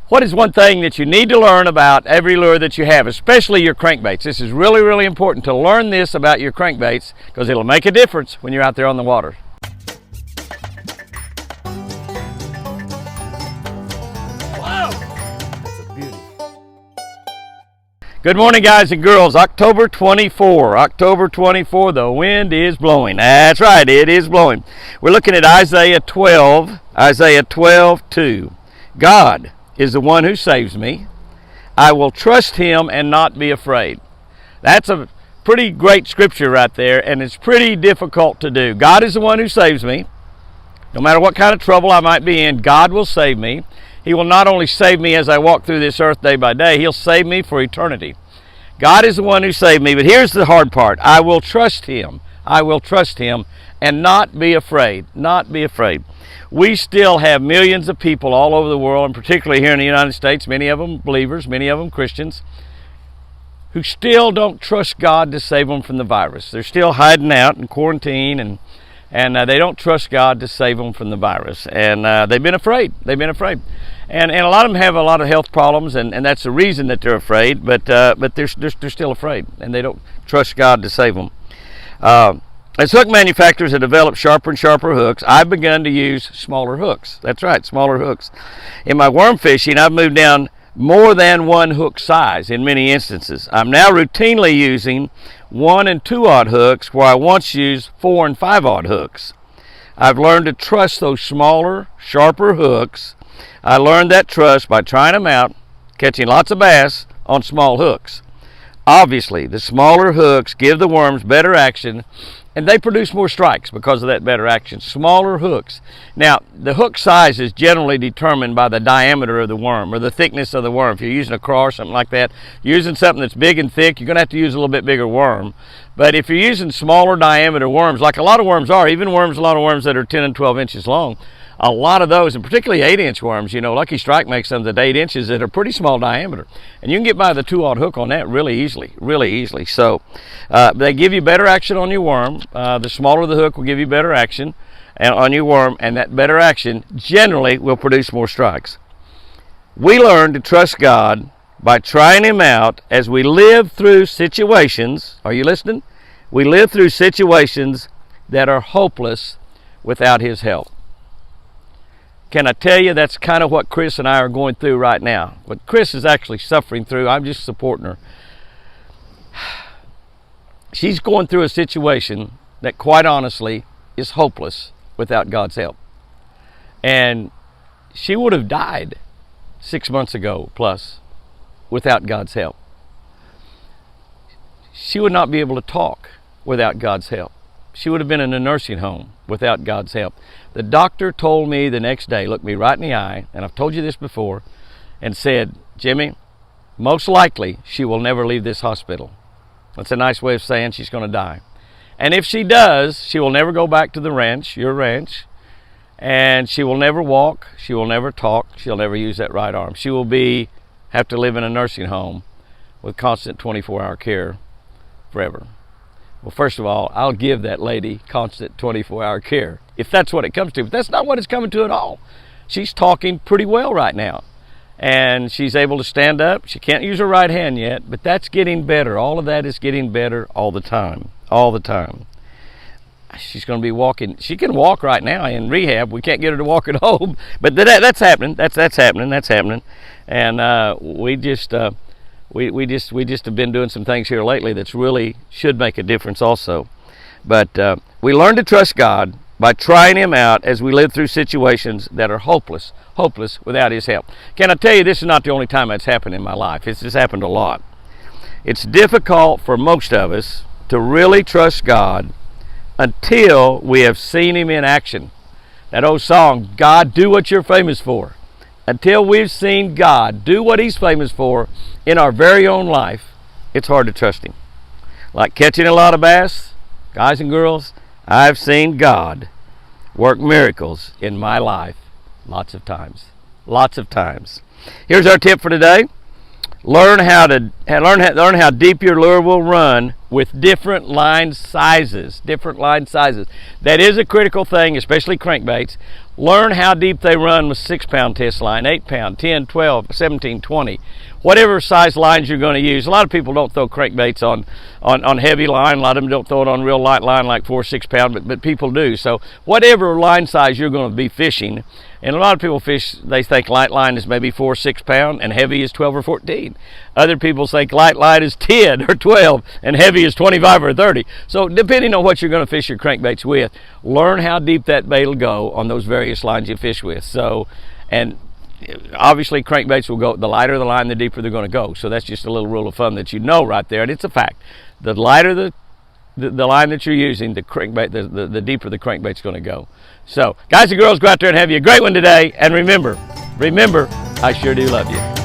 What is one thing that you need to learn about every lure that you have, especially your crankbaits? This is really, really important to learn this about your crankbaits because it'll make a difference when you're out there on the water. Wow! That's a beauty. Good morning, guys and girls. October 24, the wind is blowing. That's right, it is blowing. We're looking at Isaiah 12:2. God is the one who saves me. I will trust him and not be afraid. That's a pretty great scripture right there, and it's pretty difficult to do. God is the one who saves me. No matter what kind of trouble I might be in, God will save me. He will not only save me as I walk through this earth day by day, he'll save me for eternity. God is the one who saved me, but here's the hard part. I will trust him. I will trust him and not be afraid. Not be afraid. We still have millions of people all over the world, and particularly here in the United States, many of them believers, many of them Christians, who still don't trust God to save them from the virus. They're still hiding out in quarantine, and they don't trust God to save them from the virus. And they've been afraid. They've been afraid. And a lot of them have a lot of health problems, and that's the reason that they're afraid, but they're still afraid, and they don't trust God to save them. As hook manufacturers have developed sharper and sharper hooks, I've begun to use smaller hooks. That's right, smaller hooks. In my worm fishing, I've moved down more than one hook size in many instances. I'm now routinely using 1 and 2 aught hooks where I once used 4 and 5 aught hooks. I've learned to trust those smaller, sharper hooks. I learned that trust by trying them out, catching lots of bass on small hooks. Obviously, the smaller hooks give the worms better action, and they produce more strikes because of that better action. Smaller hooks. Now, the hook size is generally determined by the diameter of the worm or the thickness of the worm. If you're using a craw or something like that, using something that's big and thick, you're going to have to use a little bit bigger worm. But if you're using smaller diameter worms, like a lot of worms are, even worms, a lot of worms that are 10 and 12 inches long, a lot of those, and particularly 8-inch worms, you know, Lucky Strike makes some that 8 inches that are pretty small diameter. And you can get by the 2-aught hook on that really easily. So they give you better action on your worm. The smaller the hook will give you better action on your worm, and that better action generally will produce more strikes. We learn to trust God by trying him out as we live through situations. Are you listening? We live through situations that are hopeless without his help. Can I tell you, that's kind of what Chris and I are going through right now. What Chris is actually suffering through, I'm just supporting her. She's going through a situation that, quite honestly, is hopeless without God's help. And she would have died 6 months ago plus without God's help. She would not be able to talk without God's help. She would have been in a nursing home without God's help. The doctor told me the next day, looked me right in the eye, and I've told you this before, and said, Jimmy, most likely she will never leave this hospital. That's a nice way of saying she's going to die. And if she does, she will never go back to the ranch, your ranch, and she will never walk, she will never talk, she'll never use that right arm. She will have to live in a nursing home with constant 24-hour care forever. Well, first of all, I'll give that lady constant 24-hour care, if that's what it comes to. But that's not what it's coming to at all. She's talking pretty well right now. And she's able to stand up. She can't use her right hand yet, but that's getting better. All of that is getting better all the time. All the time. She's going to be walking. She can walk right now in rehab. We can't get her to walk at home. But that's happening. That's happening. And we just have been doing some things here lately that's really should make a difference also. But we learn to trust God by trying him out as we live through situations that are hopeless without his help. Can I tell you, this is not the only time that's happened in my life. It's just happened a lot. It's difficult for most of us to really trust God until we have seen him in action. That old song, God, do what you're famous for. Until we've seen God do what he's famous for in our very own life, it's hard to trust him. Like catching a lot of bass, guys and girls, I've seen God work miracles in my life lots of times. Here's our tip for today. Learn how deep your lure will run with different line sizes. That is a critical thing, especially crankbaits. Learn how deep they run with 6-pound test line, 8-pound, 10, 12, 17, 20. Whatever size lines you're going to use. A lot of people don't throw crankbaits on heavy line. A lot of them don't throw it on real light line like 4 or 6 pound, but people do. So whatever line size you're going to be fishing, and a lot of people fish, they think light line is maybe 4 or 6 pound and heavy is 12 or 14. Other people think light line is 10 or 12 and heavy is 25 or 30. So depending on what you're going to fish your crankbaits with, learn how deep that bait will go on those various lines you fish with. So, and obviously crankbaits will go, the lighter the line, the deeper they're going to go. So that's just a little rule of thumb that you know right there, and it's a fact. The lighter the line that you're using, the crankbait, the deeper the crankbait's going to go. So guys and girls, go out there and have you a great one today, and remember, I sure do love you.